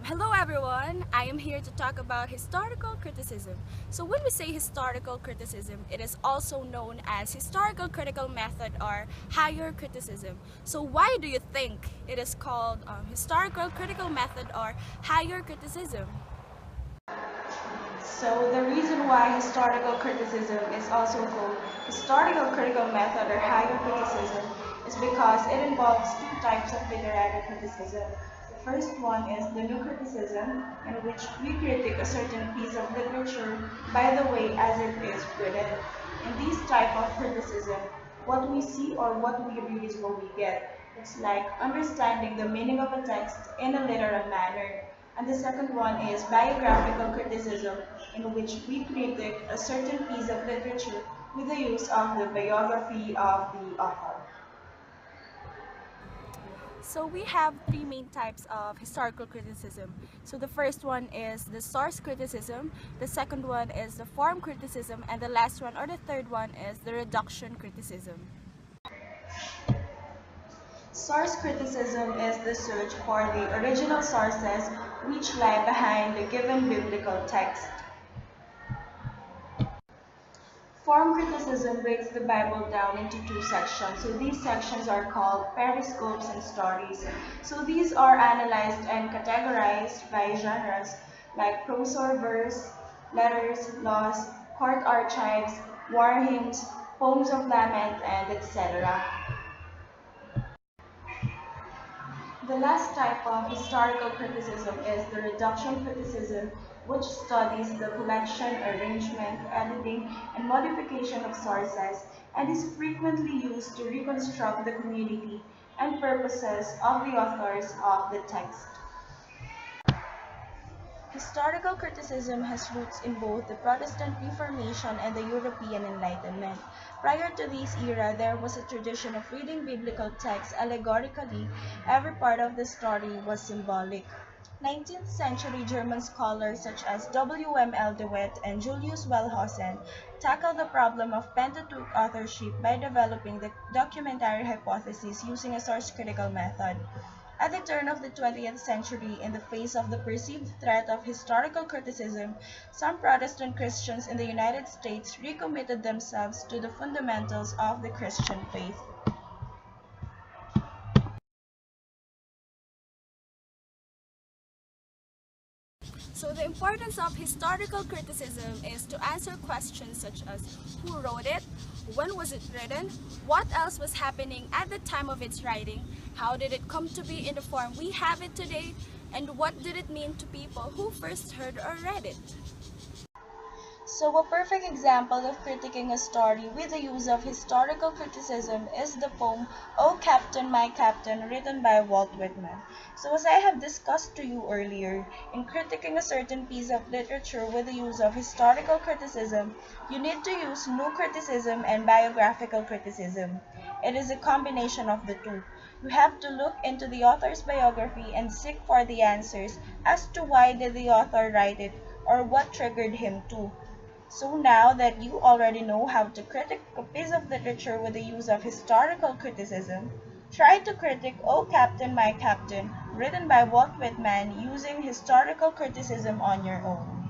Hello everyone, I am here to talk about historical criticism. So when we say historical criticism, it is also known as historical critical method or higher criticism. So why do you think it is called historical critical method or higher criticism? So the reason why historical criticism is also called historical critical method or higher criticism is because it involves two types of literary criticism. The first one is the new criticism, in which we critique a certain piece of literature by the way as it is written. In this type of criticism, what we see or what we read is what we get. It's like understanding the meaning of a text in a literal manner. And the second one is biographical criticism, in which we critique a certain piece of literature with the use of the biography of the author. So we have three main types of historical criticism. So the first one is the source criticism, the second one is the form criticism, and the last one or the third one is the reduction criticism. Source criticism is the search for the original sources which lie behind the given biblical text. Form criticism breaks the Bible down into two sections. So these sections are called periscopes and stories. So these are analyzed and categorized by genres like prose or verse, letters, laws, court archives, war hymns, poems of lament, and etc. The last type of historical criticism is the reduction criticism, which studies the collection, arrangement, editing, and modification of sources, and is frequently used to reconstruct the community and purposes of the authors of the text. Historical criticism has roots in both the Protestant Reformation and the European Enlightenment. Prior to this era, there was a tradition of reading biblical texts allegorically. Every part of the story was symbolic. 19th century German scholars such as W.M.L. de Wet and Julius Wellhausen tackled the problem of Pentateuch authorship by developing the documentary hypothesis using a source critical method. At the turn of the 20th century, in the face of the perceived threat of historical criticism, some Protestant Christians in the United States recommitted themselves to the fundamentals of the Christian faith. So the importance of historical criticism is to answer questions such as who wrote it, when was it written, what else was happening at the time of its writing, how did it come to be in the form we have it today, and what did it mean to people who first heard or read it. So a perfect example of critiquing a story with the use of historical criticism is the poem "O Captain, My Captain" written by Walt Whitman. So as I have discussed to you earlier, in critiquing a certain piece of literature with the use of historical criticism, you need to use new criticism and biographical criticism. It is a combination of the two. You have to look into the author's biography and seek for the answers as to why did the author write it or what triggered him to. So now that you already know how to critique a piece of literature with the use of historical criticism, try to critique "O Captain, My Captain" written by Walt Whitman using historical criticism on your own.